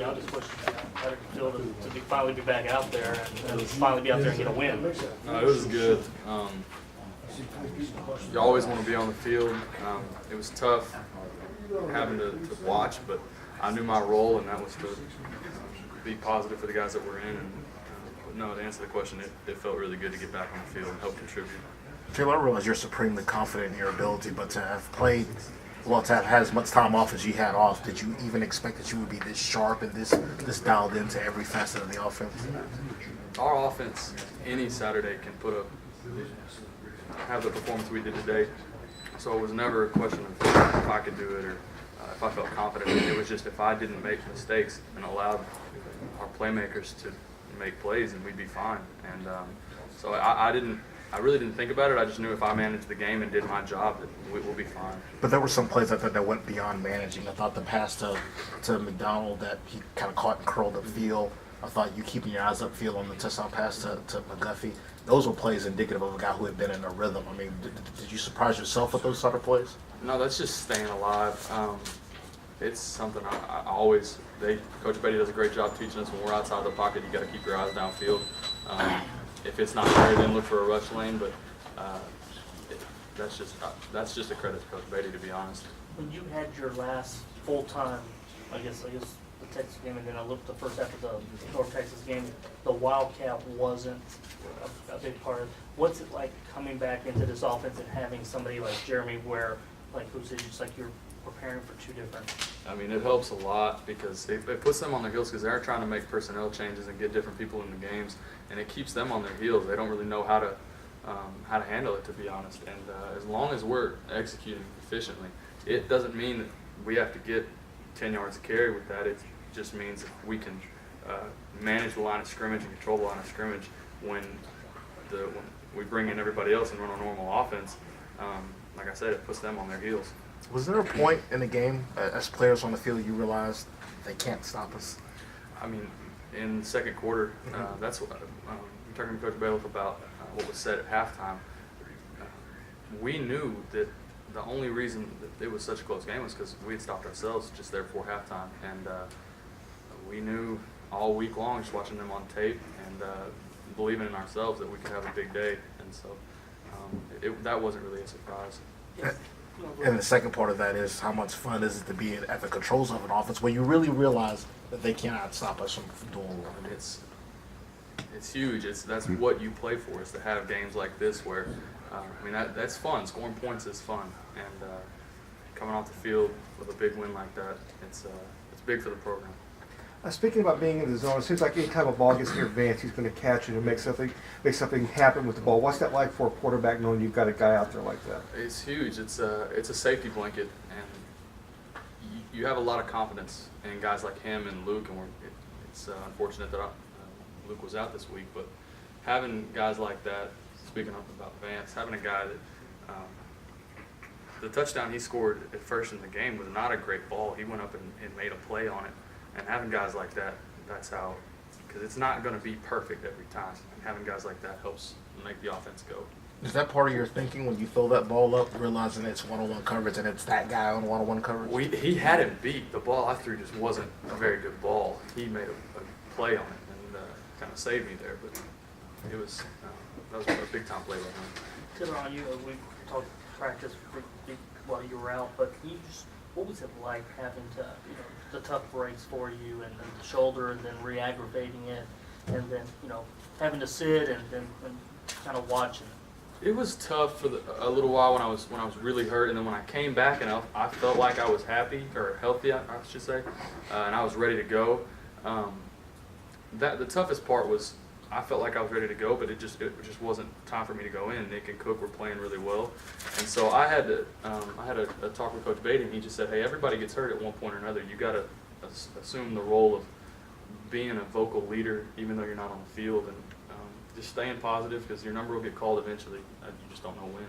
I'll just push how did it feel to finally be back out there and finally be out there and get a win? No, it was good. You always want to be on the field. It was tough having to watch, but I knew my role, and that was to be positive for the guys that were in. And but no, to answer the question, it felt really good to get back on the field and help contribute. Taylor, I realize you're supremely confident in your ability, but to have played, well, to have had as much time off as you had off, did you even expect that you would be this sharp and this dialed into every facet of the offense? Our offense, any Saturday, can have the performance we did today. So it was never a question of if I could do it or if I felt confident. It was just if I didn't make mistakes and allowed our playmakers to make plays, and we'd be fine. And so I really didn't think about it. I just knew if I managed the game and did my job, that we'll be fine. But there were some plays I thought that went beyond managing. I thought the pass to McDonald that he kind of caught and curled upfield. I thought you keeping your eyes upfield on the touchdown pass to McGuffey. Those were plays indicative of a guy who had been in a rhythm. I mean, did you surprise yourself with those sort of plays? No, that's just staying alive. It's something I always. Coach Beatty does a great job teaching us when we're outside the pocket. You got to keep your eyes downfield. If it's not there, then look for a rush lane. But that's just a credit to Coach Beatty, to be honest. When you had your last full time, I guess the Texas game, and then I looked the first half of the North Texas game, the Wildcat wasn't a big part of it. What's it like coming back into this offense and having somebody like Jeremy where, like who said, it's like you're preparing for two different? I mean, it helps a lot because it puts them on their heels because they're trying to make personnel changes and get different people in the games, and it keeps them on their heels. They don't really know how to handle it, to be honest. And as long as we're executing efficiently, it doesn't mean that we have to get 10 yards of carry with that. It just means if we can manage the line of scrimmage and control the line of scrimmage when we bring in everybody else and run a normal offense, like I said, it puts them on their heels. Was there a point in the game, as players on the field, you realized they can't stop us? I mean, in the second quarter, that's what I'm talking to Coach Bailiff about what was said at halftime. We knew that the only reason that it was such a close game was because we had stopped ourselves just there before halftime, and we knew all week long, just watching them on tape and believing in ourselves, that we could have a big day, and so that wasn't really a surprise. And the second part of that is how much fun is it to be at the controls of an offense where you really realize that they cannot stop us from doing what I mean, it's huge. That's what you play for, is to have games like this where, I mean, that's fun. Scoring points is fun, and coming off the field with a big win like that, it's big for the program. Speaking about being in the zone, it seems like any time a ball gets near Vance, he's going to catch it and make something happen with the ball. What's that like for a quarterback, knowing you've got a guy out there like that? It's huge. It's a safety blanket, and you have a lot of confidence in guys like him and Luke. And it's unfortunate that Luke was out this week, but having guys like that. Speaking up about Vance, having a guy that the touchdown he scored at first in the game was not a great ball. He went up and made a play on it. And having guys like that, that's how, because it's not going to be perfect every time. And having guys like that helps make the offense go. Is that part of your thinking when you throw that ball up, realizing it's one-on-one coverage and it's that guy on one-on-one coverage? He had him beat. The ball I threw just wasn't a very good ball. He made a play on it and kind of saved me there. But it was that was a big-time play by him. Taylor, on you, we talked practice while you were out, but what was it like having to, the tough breaks for you and then the shoulder and then re-aggravating it and then, having to sit and kind of watching it? It was tough for a little while when I was really hurt, and then when I came back and I felt like I was happy or healthy, I should say, and I was ready to go. The toughest part was I felt like I was ready to go, but it just wasn't time for me to go in. Nick and Cook were playing really well, and so I had a talk with Coach Beatty, and he just said, "Hey, everybody gets hurt at one point or another. You got to assume the role of being a vocal leader, even though you're not on the field, and just staying positive because your number will get called eventually. You just don't know when."